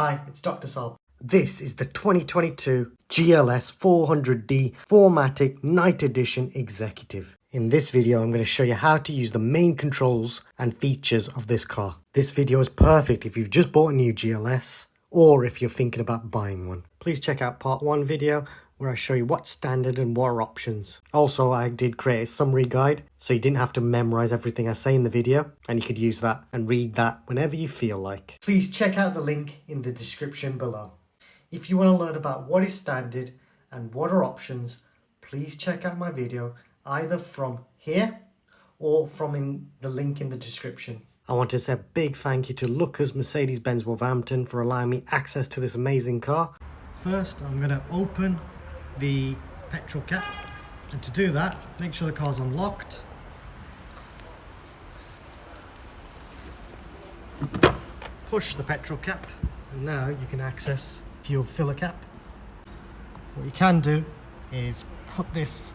Hi, it's Dr. Saab. This is the 2022 GLS 400D 4MATIC Night Edition Executive. In this video, I'm going to show you how to use the main controls and features of this car. This video is perfect if you've just bought a new GLS or if you're thinking about buying one. Please check out part 1 video where I show you what's standard and what are options. Also, I did create a summary guide so you didn't have to memorize everything I say in the video, and you could use that and read that whenever you feel like. Please check out the link in the description below. If you want to learn about what is standard and what are options, please check out my video either from here or from in the link in the description. I want to say a big thank you to Lucas Mercedes-Benz Wolverhampton for allowing me access to this amazing car. First, I'm going to open the petrol cap, and to do that, make sure the car's unlocked. Push the petrol cap, and now you can access fuel filler cap. What you can do is put this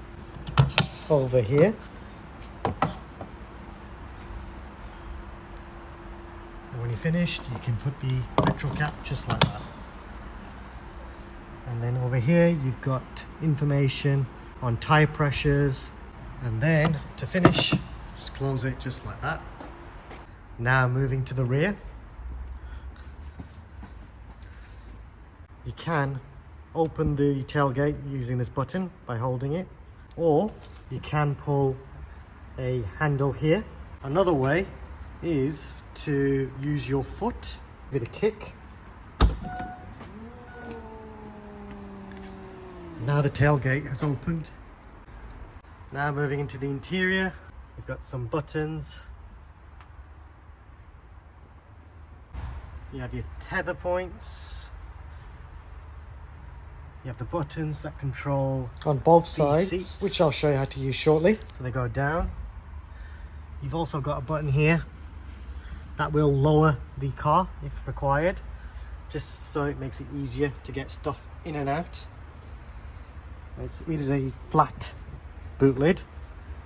over here, and when you're finished, you can put the petrol cap just like that. And then over here you've got information on tire pressures, and then to finish, just close it just like that. Now moving to the rear, you can open the tailgate using this button by holding it, or you can pull a handle here. Another way is to use your foot, give it a kick. Now the tailgate has opened. Now moving into the interior, you've got some buttons. You have your tether points. You have the buttons that control on both sides, seats, which I'll show you how to use shortly. So they go down. You've also got a button here that will lower the car if required, just so it makes it easier to get stuff in and out. It is a flat boot lid,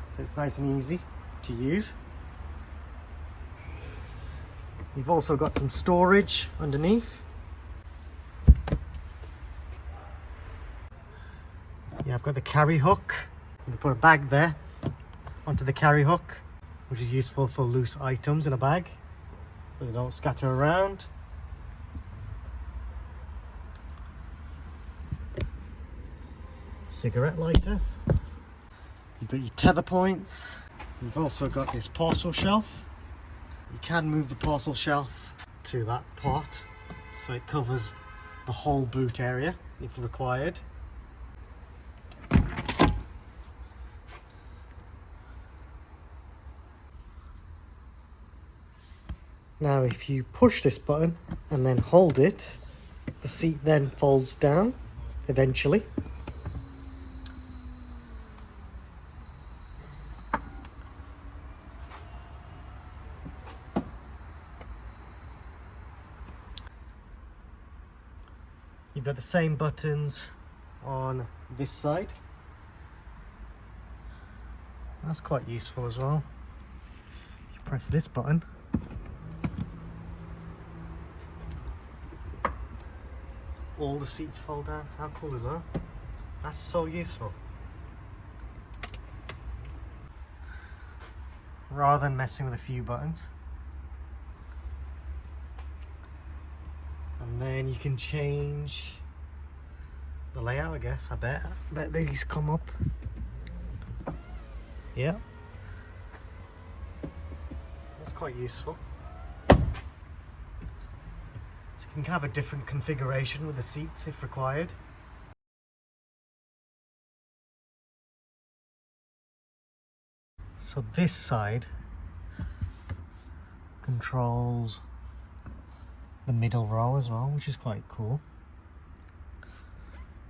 so it's nice and easy to use. You've also got some storage underneath. Yeah, I've got the carry hook. You can put a bag there onto the carry hook, which is useful for loose items in a bag so they don't scatter around. Cigarette lighter. You've got your tether points. You've also got this parcel shelf. You can move the parcel shelf to that part so it covers the whole boot area if required. Now if you push this button and then hold it, the seat then folds down eventually. You've got the same buttons on this side. That's quite useful as well. You press this button, all the seats fold down. How cool is that? That's so useful. Rather than messing with a few buttons. And then you can change the layout, I guess. I bet these come up. Yeah. That's quite useful. So you can have a different configuration with the seats if required. So this side controls the middle row as well, which is quite cool.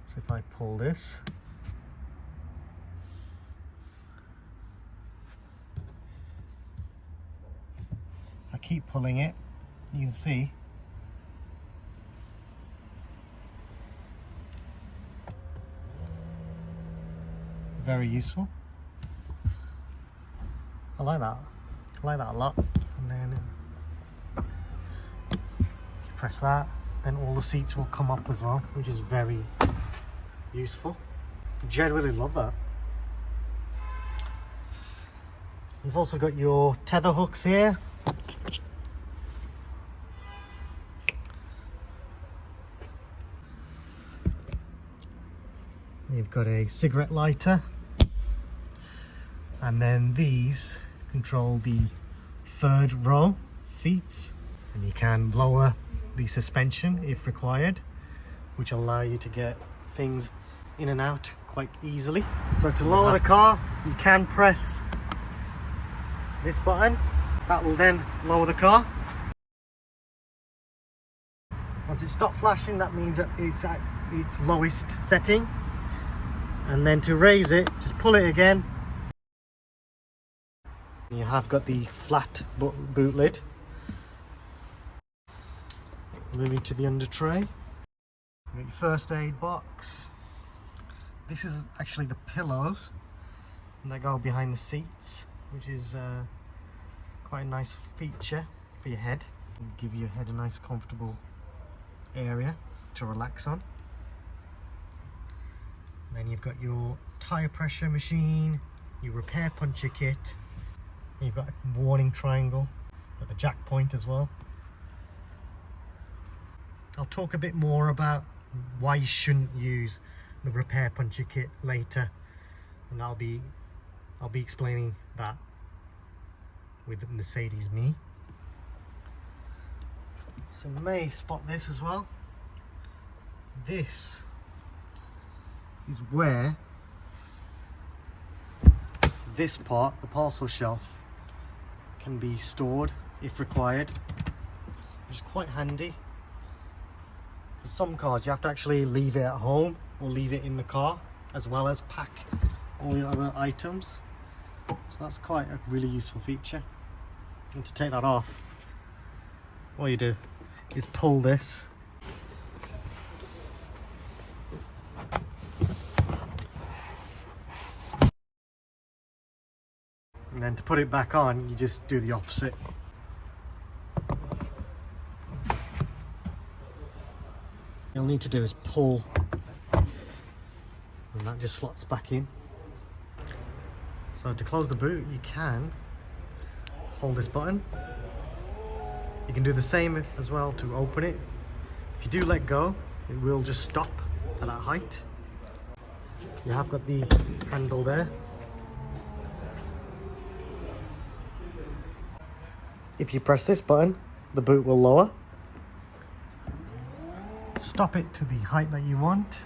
So if I pull this, if I keep pulling it, you can see very useful. I like that a lot. And then press that, then all the seats will come up as well, which is very useful. Generally love that. You've also got your tether hooks here. You've got a cigarette lighter, and then these control the third row seats, and you can lower the suspension if required, which will allow you to get things in and out quite easily. So to lower the car, you can press this button. That will then lower the car. Once it stops flashing, that means that it's at its lowest setting. And then to raise it, just pull it again. You have got the flat boot lid. Moving to the under tray. You've got your first aid box. This is actually the pillows, and they go behind the seats, which is quite a nice feature for your head. It'll give your head a nice comfortable area to relax on. And then you've got your tyre pressure machine, your repair puncture kit, and you've got a warning triangle, got the jack point as well. I'll talk a bit more about why you shouldn't use the repair puncture kit later, and I'll be explaining that with the Mercedes Me. So you may spot this as well. This is where this part, the parcel shelf, can be stored if required, which is quite handy. For some cars you have to actually leave it at home or leave it in the car, as well as pack all your other items. So that's quite a really useful feature. And to take that off, what you do is pull this. And then to put it back on, you just do the opposite. You'll need to do is pull, and that just slots back in. So to close the boot, you can hold this button. You can do the same as well to open it. If you do let go, it will just stop at that height. You have got the handle there. If you press this button, the boot will lower. Stop it to the height that you want,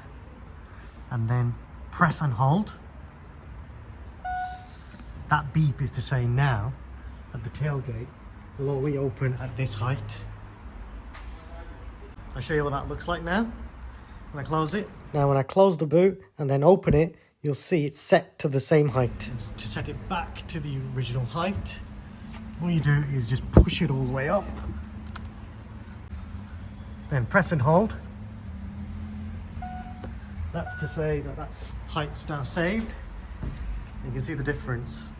and then press and hold. That beep is to say now that the tailgate will only open at this height. I'll show you what that looks like now when I close it. Now when I close the boot and then open it, you'll see it's set to the same height. To set it back to the original height, all you do is just push it all the way up, then press and hold. That's to say that that's height's now saved. You can see the difference.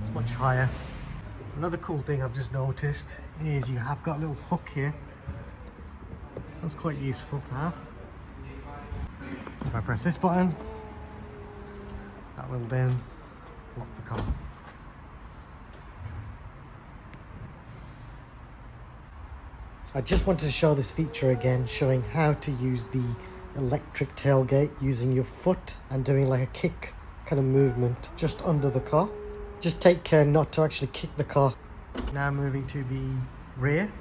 It's much higher. Another cool thing I've just noticed is you have got a little hook here. That's quite useful to have. If I press this button, that will then lock the car. I just wanted to show this feature again, showing how to use the electric tailgate using your foot and doing like a kick kind of movement just under the car. Just take care not to actually kick the car. Now moving to the rear.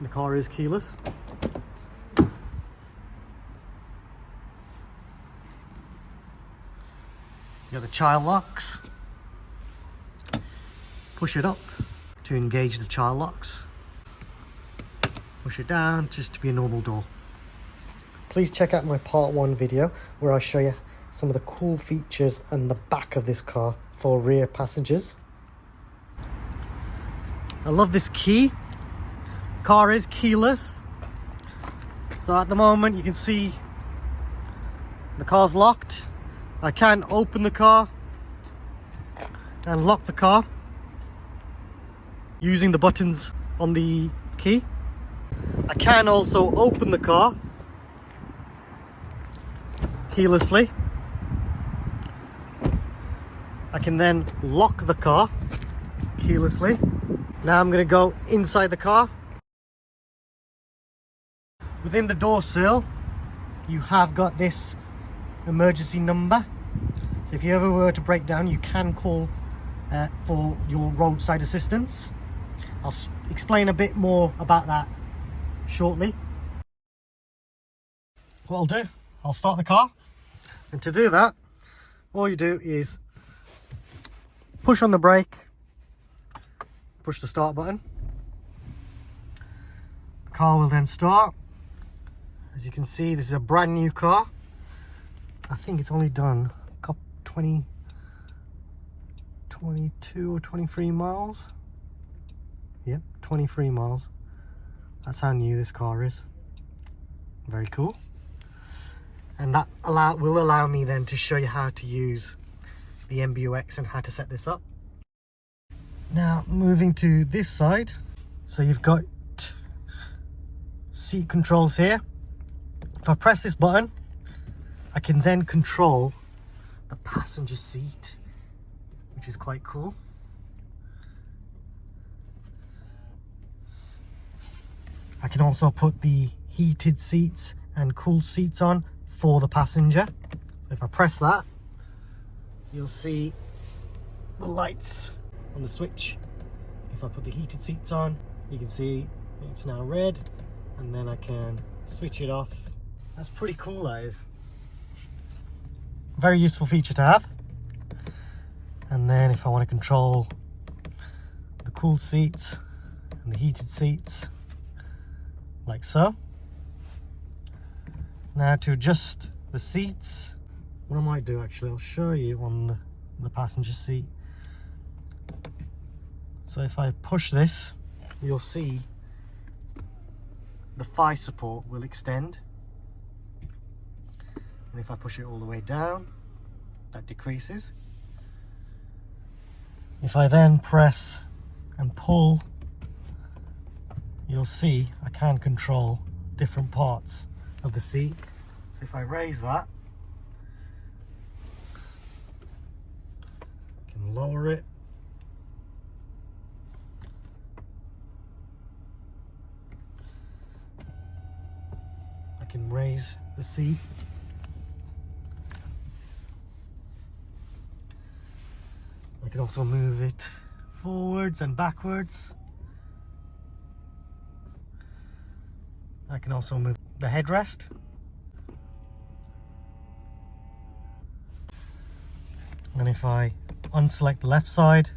The car is keyless. You got the child locks. Push it up to engage the child locks. Push it down just to be a normal door. Please check out my part 1 video where I show you some of the cool features on the back of this car for rear passengers. I love this key. Car is keyless. So at the moment you can see the car's locked. I can open the car and lock the car using the buttons on the key. I can also open the car keylessly. I can then lock the car keylessly. Now I'm going to go inside the car. Within the door sill, you have got this emergency number. So if you ever were to break down, you can call for your roadside assistance. I'll explain a bit more about that shortly. What I'll do, I'll start the car. And to do that, all you do is push on the brake, push the start button. The car will then start. As you can see, this is a brand new car. I think it's only done 22 or 23 miles. Yep, 23 miles. That's how new this car is. Very cool. And that will allow me then to show you how to use the MBUX and how to set this up. Now moving to this side, so you've got seat controls here. If I press this button, I can then control the passenger seat, which is quite cool. I can also put the heated seats and cooled seats on for the passenger. So if I press that, you'll see the lights on the switch. If I put the heated seats on, you can see it's now red, and then I can switch it off. That's pretty cool, that is. Very useful feature to have. And then if I want to control the cooled seats and the heated seats, like so. Now to adjust the seats, what I might do actually, I'll show you on the passenger seat. So if I push this, you'll see the thigh support will extend. And if I push it all the way down, that decreases. If I then press and pull, you'll see I can control different parts of the seat. So if I raise that, I can lower it. I can raise the seat. I can also move it forwards and backwards. I can also move the headrest. And if I unselect the left side,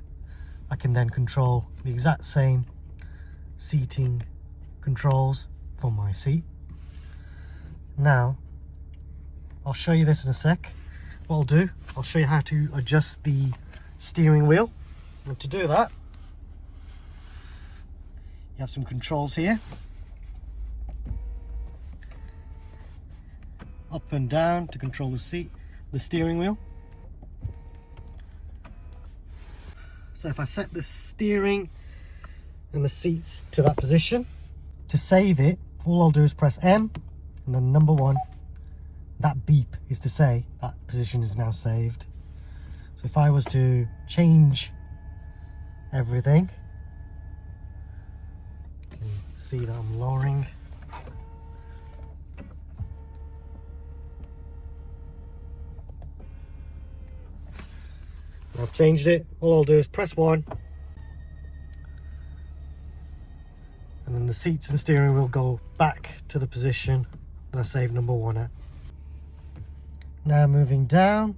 I can then control the exact same seating controls for my seat. Now, I'll show you this in a sec. What I'll do, I'll show you how to adjust the steering wheel. And to do that, you have some controls here. Up and down to control the steering wheel. So if I set the steering and the seats to that position, to save it, all I'll do is press M and then number 1. That beep is to say that position is now saved. So if I was to change everything, you can see that I'm lowering. I've changed it. All I'll do is press 1, and then the seats and steering wheel go back to the position that I saved number 1 at. Now moving down,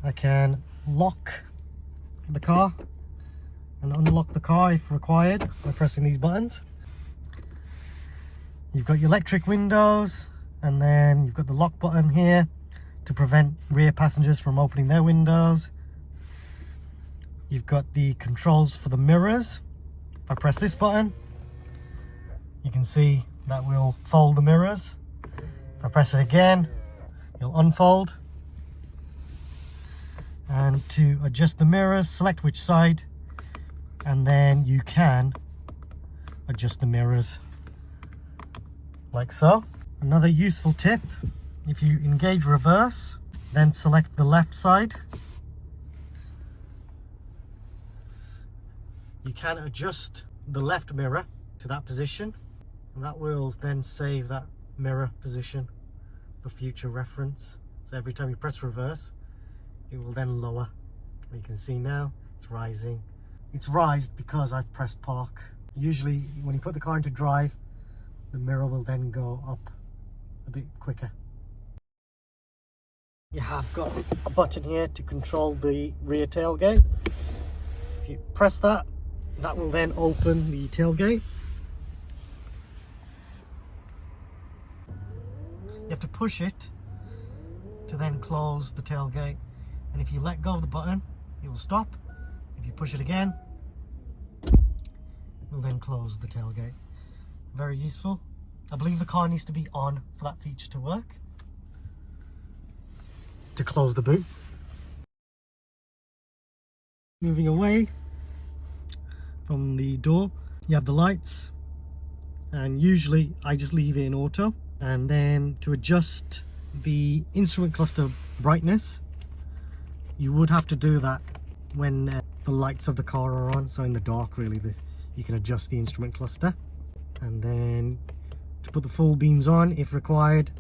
I can lock the car and unlock the car if required by pressing these buttons. You've got your electric windows, and then you've got the lock button here to prevent rear passengers from opening their windows. You've got the controls for the mirrors. If I press this button, you can see that will fold the mirrors. If I press it again, it'll unfold. And to adjust the mirrors, select which side, and then you can adjust the mirrors like so. Another useful tip, if you engage reverse, then select the left side. You can adjust the left mirror to that position, and that will then save that mirror position for future reference. So every time you press reverse, it will then lower. And you can see now it's rising. It's rised because I've pressed park. Usually when you put the car into drive, the mirror will then go up a bit quicker. You have got a button here to control the rear tailgate. If you press that, that will then open the tailgate. You have to push it to then close the tailgate, and if you let go of the button, it will stop. If you push it again, it will then close the tailgate. Very useful. I believe the car needs to be on for that feature to work. To close the boot. Moving away from the door, you have the lights, and usually I just leave it in auto. And then to adjust the instrument cluster brightness, you would have to do that when the lights of the car are on. So in the dark, really, you can adjust the instrument cluster. And then to put the full beams on, if required,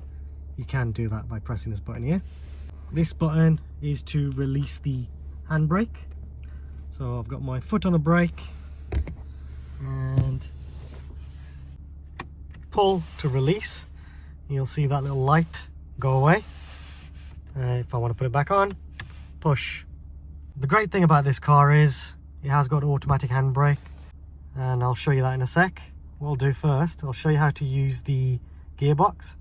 you can do that by pressing this button here. This button is to release the handbrake. So I've got my foot on the brake and pull to release. You'll see that little light go away. If I want to put it back on, push. The great thing about this car is it has got automatic handbrake, and I'll show you that in a sec. What I'll do first, I'll show you how to use the gearbox.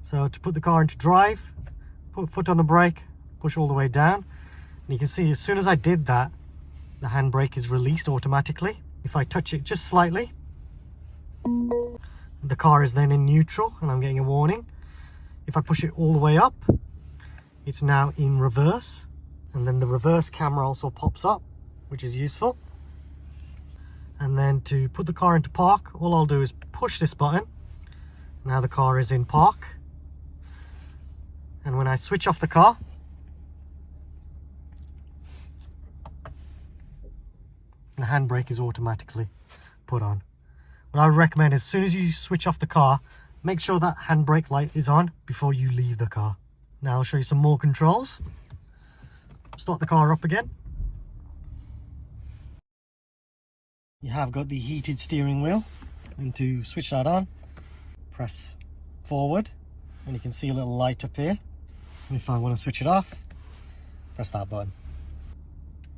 So to put the car into drive, put foot on the brake, push all the way down, and you can see as soon as I did that, the handbrake is released automatically. If I touch it just slightly, the car is then in neutral and I'm getting a warning. If I push it all the way up, it's now in reverse, and then the reverse camera also pops up, which is useful. And then to put the car into park, all I'll do is push this button. Now the car is in park. And when I switch off the car, the handbrake is automatically put on. What I would recommend is as soon as you switch off the car, make sure that handbrake light is on before you leave the car. Now I'll show you some more controls. Start the car up again. You have got the heated steering wheel, and to switch that on, press forward, and you can see a little light up here. And if I want to switch it off, press that button.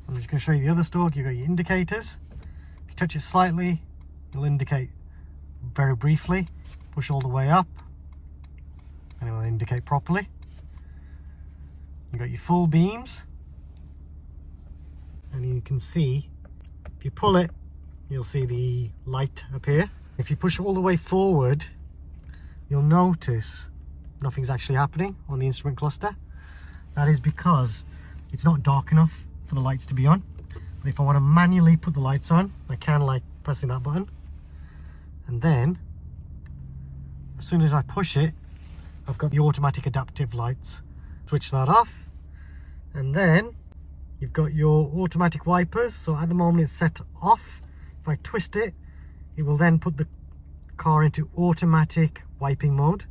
So I'm just going to show you the other stalk. You've got your indicators. If you touch it slightly, it'll indicate very briefly. Push all the way up and it will indicate properly. You've got your full beams, and you can see, if you pull it, you'll see the light appear. If you push all the way forward, you'll notice nothing's actually happening on the instrument cluster. That is because it's not dark enough for the lights to be on. But if I want to manually put the lights on, I can, like pressing that button. And then, as soon as I push it, I've got the automatic adaptive lights. Switch that off. And then, you've got your automatic wipers. So at the moment it's set off. If I twist it, it will then put the car into automatic wiping mode.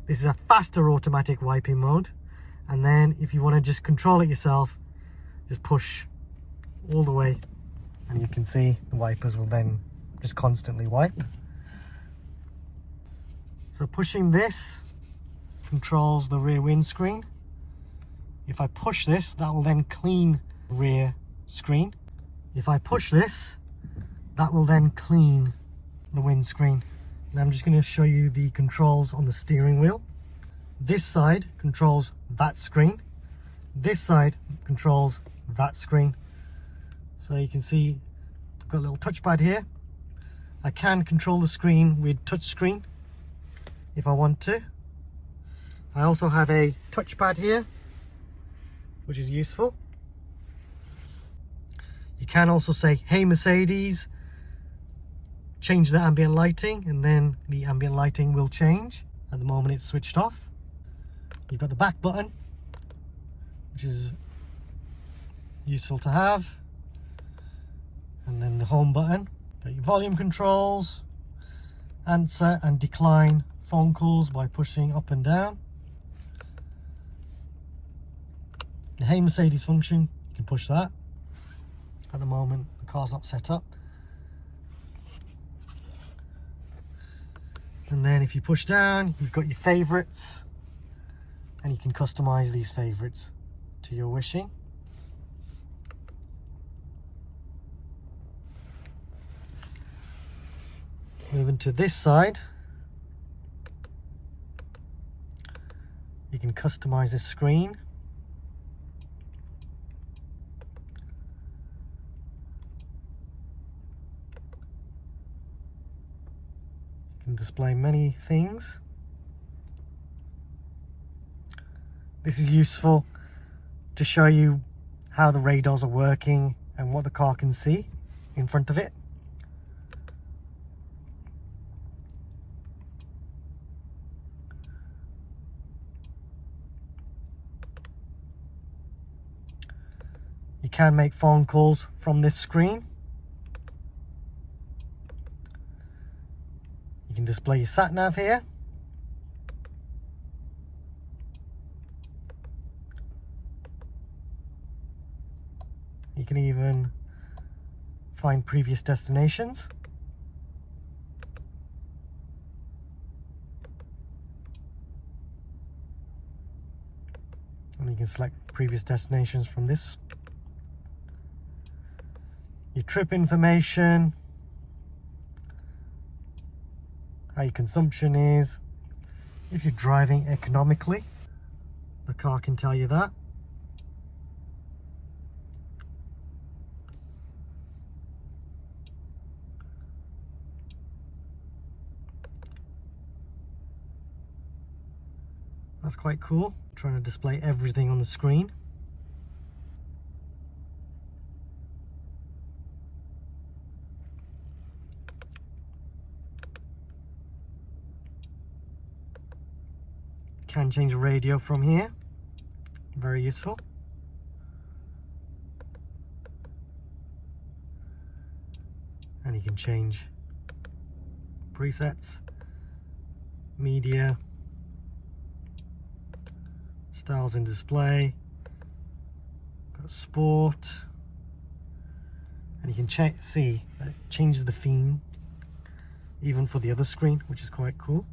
This is a faster automatic wiping mode. And then if you want to just control it yourself, just push all the way, and you can see the wipers will then just constantly wipe. So pushing this controls the rear windscreen. If I push this, that will then clean the rear screen. If I push this, that will then clean the windscreen. And I'm just going to show you the controls on the steering wheel. This side controls that screen. This side controls that screen. So you can see I've got a little touchpad here. I can control the screen with touch screen if I want to. I also have a touchpad here, which is useful. You can also say, "Hey Mercedes," change the ambient lighting, and then the ambient lighting will change. At the moment it's switched off. You've got the back button, which is useful to have, and then the home button. Got your volume controls, answer and decline phone calls by pushing up and down. The Hey Mercedes function, you can push that. At the moment the car's not set up. And then if you push down, you've got your favorites, and you can customize these favorites to your wishing. Moving to this side, you can customize this screen. You can display many things. This is useful to show you how the radars are working and what the car can see in front of it. You can make phone calls from this screen. You can display your sat nav here. You can even find previous destinations. And you can select previous destinations from this. Your trip information, how your consumption is. If you're driving economically, the car can tell you that. That's quite cool, trying to display everything on the screen. Can change the radio from here, very useful. And you can change presets, media, styles and display, got sport, and you can see that it changes the theme even for the other screen, which is quite cool.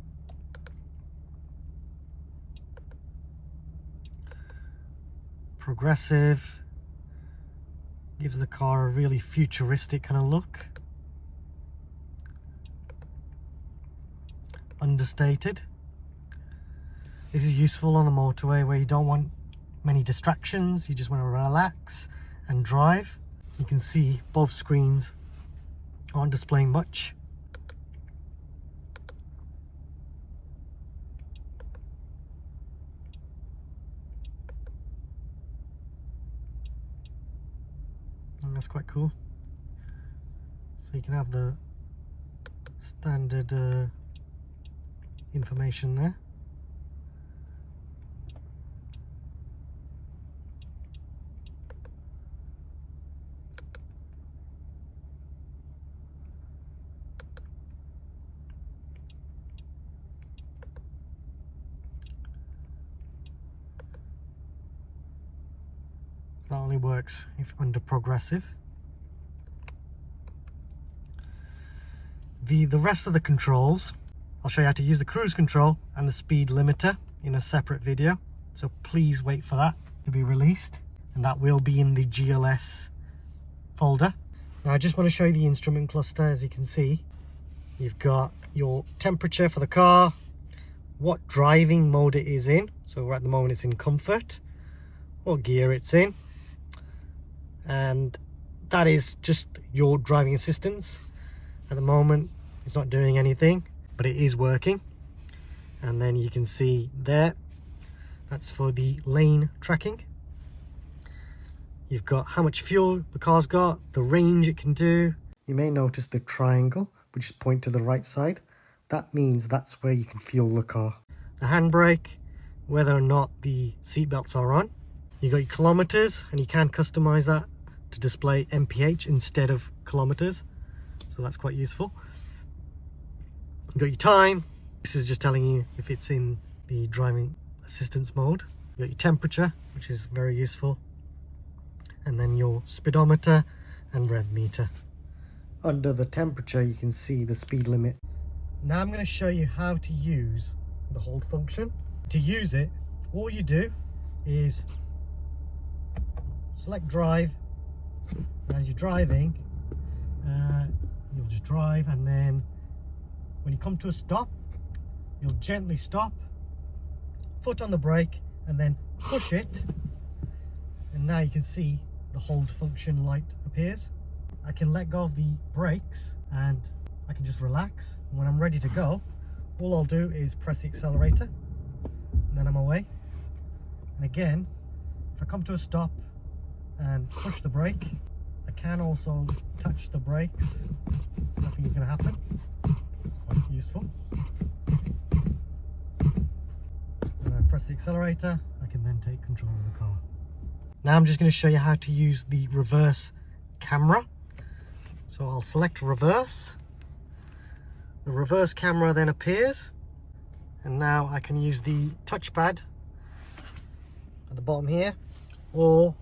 Progressive, gives the car a really futuristic kind of look. Understated. This is useful on the motorway where you don't want many distractions, you just want to relax and drive. You can see both screens aren't displaying much. And that's quite cool. So you can have the standard information there. That only works if under progressive. The rest of the controls, I'll show you how to use the cruise control and the speed limiter in a separate video. So please wait for that to be released, and that will be in the GLS folder. Now I just want to show you the instrument cluster. As you can see, you've got your temperature for the car, what driving mode it is in. So at the moment it's in comfort, what gear it's in. And that is just your driving assistance. At the moment it's not doing anything, but it is working. And then you can see there, that's for the lane tracking. You've got how much fuel the car's got, the range it can do. You may notice the triangle which is point to the right side. That means that's where you can fuel the car. The handbrake, whether or not the seatbelts are on. You got your kilometers, and you can customize that to display mph instead of kilometers, so that's quite useful. You got your time. This is just telling you if it's in the driving assistance mode. You got your temperature, which is very useful, and then your speedometer and rev meter. Under the temperature you can see the speed limit. Now I'm going to show you how to use the hold function. To use it, all you do is select drive. As you're driving, you'll just drive, and then when you come to a stop, you'll gently stop, foot on the brake, and then push it, and now you can see the hold function light appears. I can let go of the brakes and I can just relax. When I'm ready to go, all I'll do is press the accelerator, and then I'm away. And again, if I come to a stop and push the brake, I can also touch the brakes. Nothing's going to happen. It's quite useful. When I press the accelerator, I can then take control of the car. Now I'm just going to show you how to use the reverse camera. So I'll select reverse. The reverse camera then appears, and now I can use the touchpad at the bottom here, or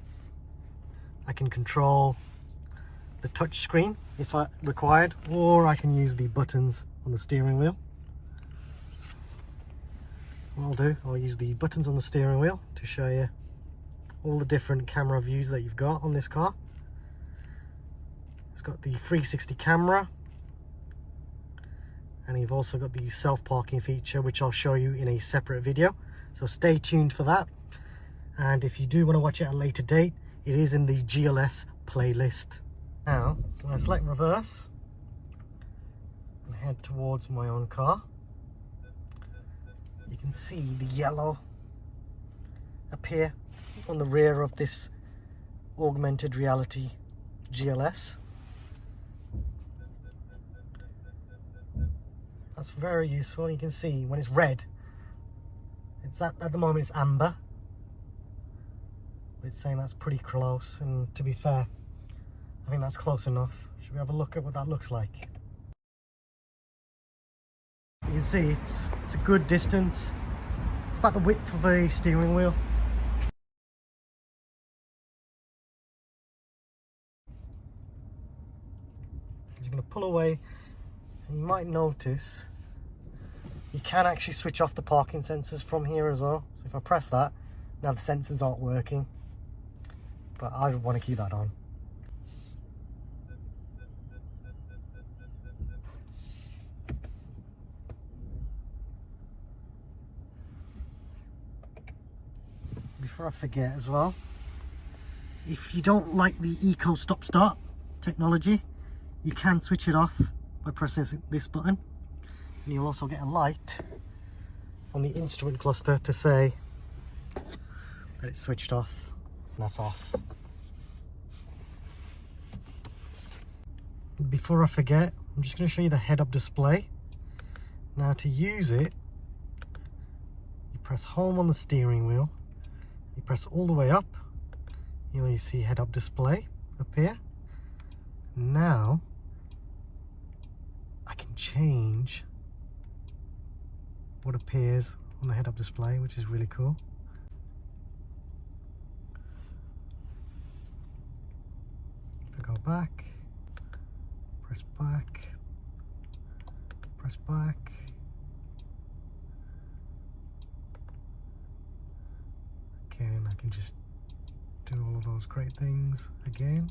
I can control the touch screen if required, or I can use the buttons on the steering wheel. What I'll use the buttons on the steering wheel to show you all the different camera views that you've got on this car. It's got the 360 camera, and you've also got the self-parking feature, which I'll show you in a separate video, so stay tuned for that. And if you do want to watch it at a later date, it is in the GLS playlist. Now, when I select reverse and head towards my own car, you can see the yellow appear on the rear of this augmented reality GLS. That's very useful. You can see when it's red, it's at the moment it's amber, but it's saying that's pretty close, and to be fair, I think that's close enough. Should we have a look at what that looks like? You can see it's a good distance. It's about the width of a steering wheel. You're going to pull away, and you might notice you can actually switch off the parking sensors from here as well. So if I press that, now the sensors aren't working, but I want to keep that on. Before I forget as well, if you don't like the eco stop start technology, you can switch it off by pressing this button, and you'll also get a light on the instrument cluster to say that it's switched off, and that's off. Before I forget, I'm just going to show you the head-up display. Now to use it, you press home on the steering wheel, you press all the way up, you see head-up display appear. Now I can change what appears on the head-up display, which is really cool. If I go back, press back, press back, again I can just do all of those great things again.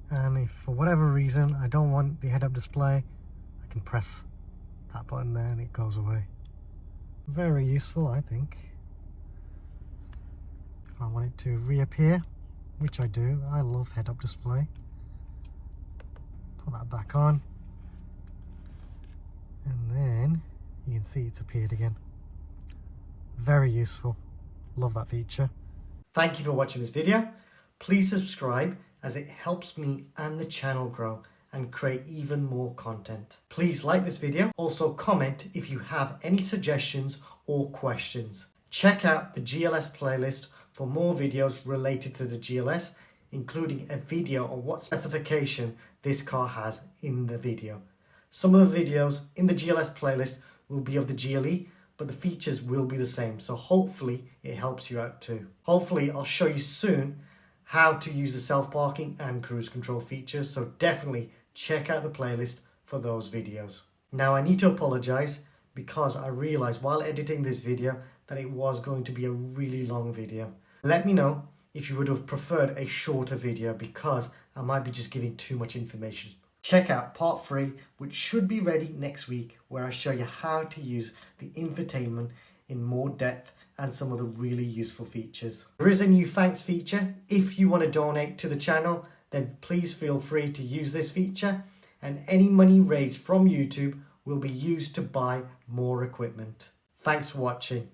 And if for whatever reason I don't want the head-up display, I can press that button there and it goes away. Very useful, I think. If I want it to reappear, which I do, I love head-up display. Put that back on, and then you can see it's appeared again. Very useful. Love that feature. Thank you for watching this video. Please subscribe as it helps me and the channel grow and create even more content. Please like this video. Also comment if you have any suggestions or questions. Check out the GLS playlist for more videos related to the GLS, including a video on what specification this car has in the video. Some of the videos in the GLS playlist will be of the GLE, but the features will be the same, so hopefully it helps you out too. Hopefully I'll show you soon how to use the self-parking and cruise control features, so definitely check out the playlist for those videos. Now I need to apologize because I realized while editing this video that it was going to be a really long video. Let me know if you would have preferred a shorter video because I might be just giving too much information. Check out part 3, which should be ready next week, where I show you how to use the infotainment in more depth and some of the really useful features. There is a new thanks feature. If you want to donate to the channel, then please feel free to use this feature, and any money raised from YouTube will be used to buy more equipment. Thanks for watching.